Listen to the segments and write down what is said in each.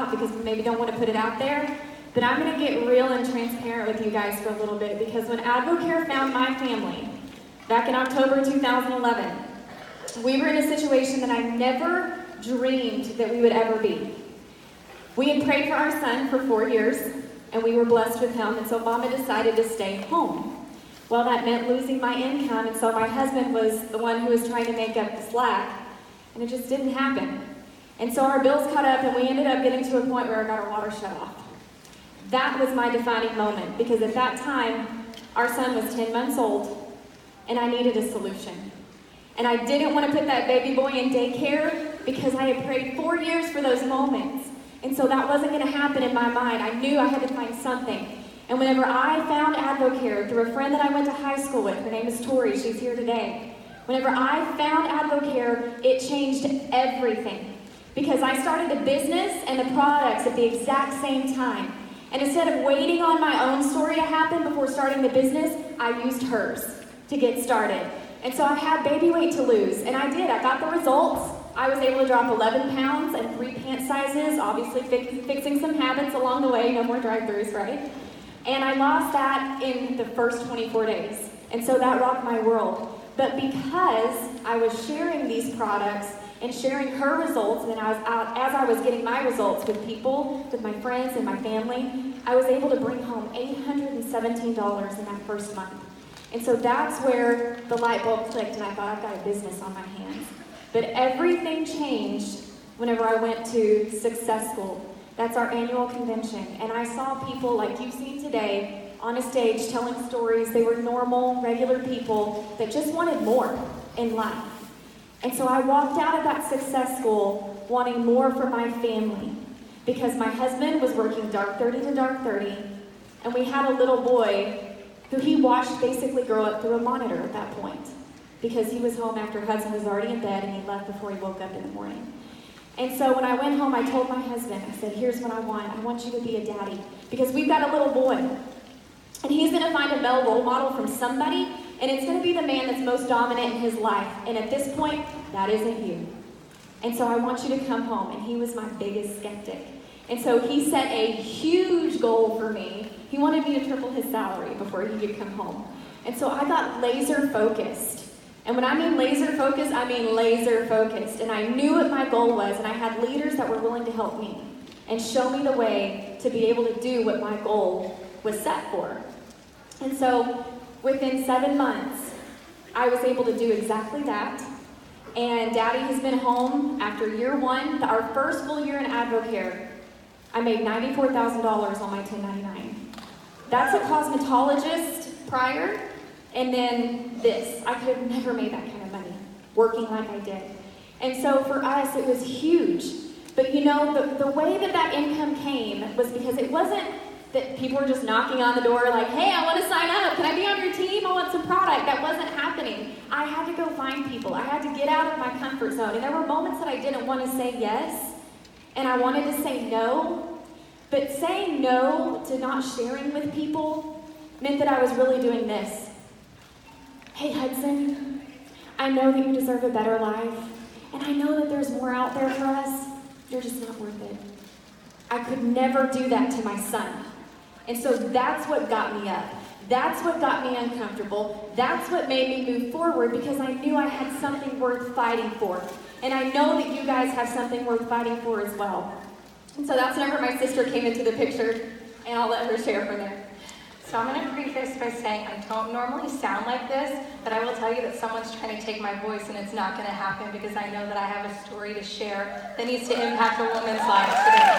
about because we maybe don't want to put it out there. But I'm going to get real and transparent with you guys for a little bit, because when AdvoCare found my family back in October 2011, we were in a situation that I never dreamed that we would ever be. We had prayed for our son for 4 years, and we were blessed with him, and so Mama decided to stay home. Well, that meant losing my income, and so my husband was the one who was trying to make up the slack, and it just didn't happen. And so our bills caught up, and we ended up getting to a point where I got our water shut off. That was my defining moment, because at that time, our son was 10 months old, and I needed a solution. And I didn't want to put that baby boy in daycare because I had prayed 4 years for those moments. And so that wasn't going to happen in my mind. I knew I had to find something. And whenever I found AdvoCare through a friend that I went to high school with, her name is Tori, she's here today. Whenever I found AdvoCare, it changed everything. Because I started the business and the products at the exact same time. And instead of waiting on my own story to happen before starting the business, I used hers to get started. And so I had baby weight to lose, and I did. I got the results. I was able to drop 11 pounds and 3 pant sizes, obviously fixing some habits along the way, no more drive-thrus, right? And I lost that in the first 24 days. And so that rocked my world. But because I was sharing these products and sharing her results, and then as I was getting my results with people, with my friends and my family, I was able to bring home $817 in that first month. And so that's where the light bulb clicked, and I thought, I've got a business on my hands. But everything changed whenever I went to Success School. That's our annual convention. And I saw people like you've seen today on a stage telling stories. They were normal, regular people that just wanted more in life. And so I walked out of that Success School wanting more for my family, because my husband was working dark 30 to dark 30, and we had a little boy who he watched basically grow up through a monitor at that point, because he was home after Hudson was already in bed and he left before he woke up in the morning. And so when I went home, I told my husband, I said, here's what I want you to be a daddy, because we've got a little boy, and he's going to find a male role model from somebody, and it's going to be the man that's most dominant in his life, and at this point, that isn't you. And so I want you to come home. And he was my biggest skeptic. And so he set a huge goal for me. He wanted me to triple his salary before he could come home. And so I got laser focused. And when I mean laser focused, I mean laser focused. And I knew what my goal was, and I had leaders that were willing to help me and show me the way to be able to do what my goal was set for. And so within 7 months, I was able to do exactly that. And Daddy has been home after year one, our first full year in AdvoCare. I made $94,000 on my 1099. That's a cosmetologist prior, and then this. I could have never made that kind of money, working like I did. And so for us, it was huge. But you know, the way that income came was because it wasn't that people were just knocking on the door like, hey, I want to sign up. Can I be on your team? I want some product. That wasn't happening. I had to go find people. I had to get out of my comfort zone. And there were moments that I didn't want to say yes, and I wanted to say no. But saying no to not sharing with people meant that I was really doing this. Hey, Hudson, I know that you deserve a better life, and I know that there's more out there for us. You're just not worth it. I could never do that to my son. And so that's what got me up. That's what got me uncomfortable. That's what made me move forward, because I knew I had something worth fighting for. And I know that you guys have something worth fighting for as well. And so that's whenever my sister came into the picture, and I'll let her share from there. So I'm going to preface by saying I don't normally sound like this, but I will tell you that someone's trying to take my voice, and it's not going to happen, because I know that I have a story to share that needs to impact a woman's life today.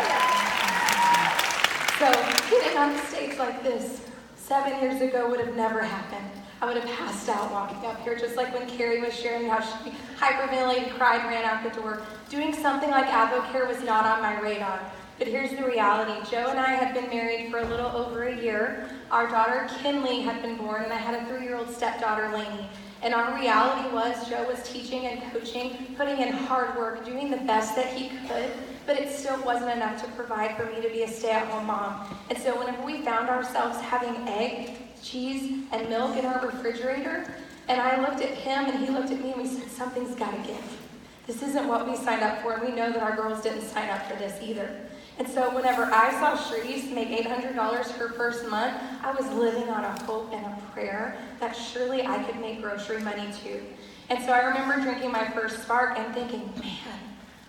So getting on a stage like this 7 years ago would have never happened. I would have passed out walking up here, just like when Carrie was sharing how she hyperventilated, cried, ran out the door. Doing something like AdvoCare was not on my radar. But here's the reality. Joe and I had been married for a little over a year. Our daughter, Kinley, had been born, and I had a 3-year-old stepdaughter, Lainey. And our reality was Joe was teaching and coaching, putting in hard work, doing the best that he could, but it still wasn't enough to provide for me to be a stay-at-home mom. And so whenever we found ourselves having egg, cheese, and milk in our refrigerator, and I looked at him and he looked at me, and we said, something's got to give. This isn't what we signed up for, and we know that our girls didn't sign up for this either. And so whenever I saw Sharice make $800 her first month, I was living on a hope and a prayer that surely I could make grocery money too. And so I remember drinking my first Spark and thinking, man,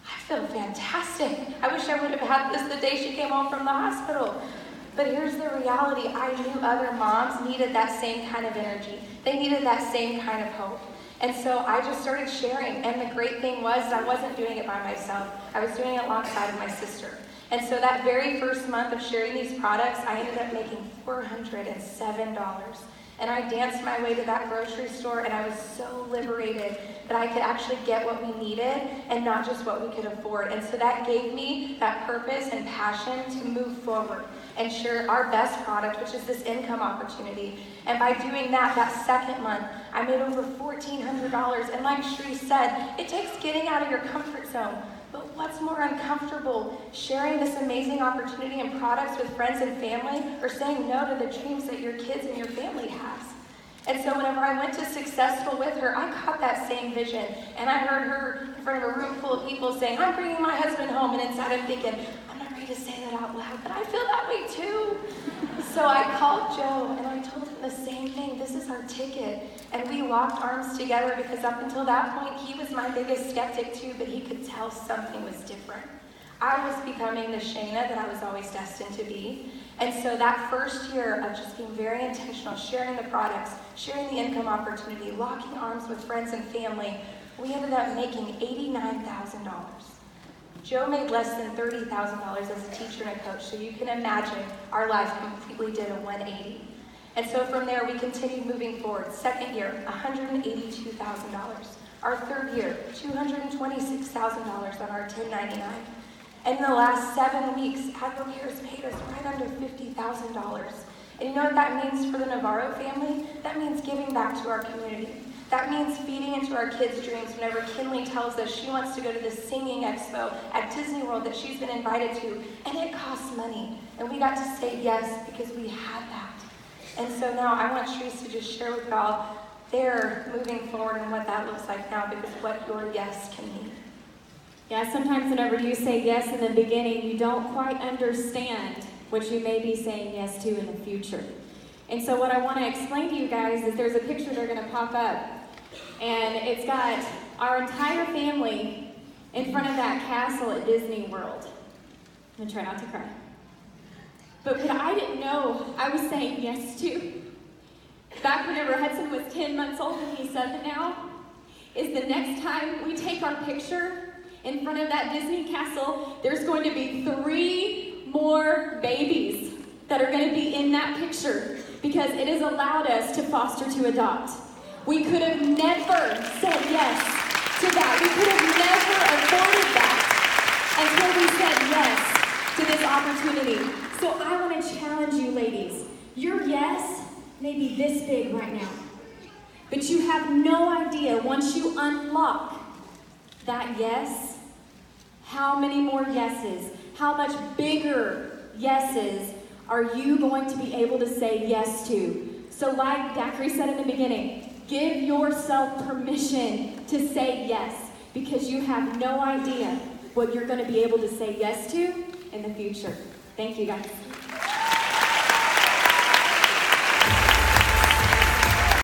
I feel fantastic. I wish I would have had this the day she came home from the hospital. But here's the reality. I knew other moms needed that same kind of energy. They needed that same kind of hope. And so I just started sharing. And the great thing was I wasn't doing it by myself. I was doing it alongside of my sister. And so that very first month of sharing these products, I ended up making $407. And I danced my way to that grocery store, and I was so liberated that I could actually get what we needed and not just what we could afford. And so that gave me that purpose and passion to move forward and share our best product, which is this income opportunity. And by doing that, that second month, I made over $1,400. And like Sharice said, it takes getting out of your comfort zone. But what's more uncomfortable, sharing this amazing opportunity and products with friends and family, or saying no to the dreams that your kids and your family has? And so whenever I went to Successful with her, I caught that same vision. And I heard her in front of a room full of people saying, I'm bringing my husband home. And inside I'm thinking, I'm not ready to say that out loud, but I feel that way too. So I called Joe and I told him the same thing. This is our ticket. And we locked arms together because up until that point, he was my biggest skeptic too, but he could tell something was different. I was becoming the Shayna that I was always destined to be. And so that first year of just being very intentional, sharing the products, sharing the income opportunity, locking arms with friends and family, we ended up making $89,000. Joe made less than $30,000 as a teacher and a coach, so you can imagine our life completely did a 180. And so from there, we continued moving forward. Second year, $182,000. Our third year, $226,000 on our 1099. And in the last 7 weeks, Advocare has paid us right under $50,000. And you know what that means for the Navarro family? That means giving back to our community. That means feeding into our kids' dreams whenever Kinley tells us she wants to go to this singing expo at Disney World that she's been invited to, and it costs money. And we got to say yes because we had that. And so now I want Sharice to just share with y'all their moving forward and what that looks like now, because what your yes can mean. Yeah, sometimes whenever you say yes in the beginning, you don't quite understand what you may be saying yes to in the future. And so what I want to explain to you guys is there's a picture they're going to pop up. And it's got our entire family in front of that castle at Disney World. I'm going to try not to cry. But what I didn't know I was saying yes to, back whenever Hudson was 10 months old and he's 7 now, is the next time we take our picture in front of that Disney castle, there's going to be 3 more babies that are going to be in that picture because it has allowed us to foster to adopt. We could have never said yes to that. We could have never afforded that until we said yes to this opportunity. So I want to challenge you, ladies. Your yes may be this big right now, but you have no idea once you unlock that yes, how many more yeses, how much bigger yeses are you going to be able to say yes to? So like Dacry said in the beginning, give yourself permission to say yes, because you have no idea what you're going to be able to say yes to in the future. Thank you, guys.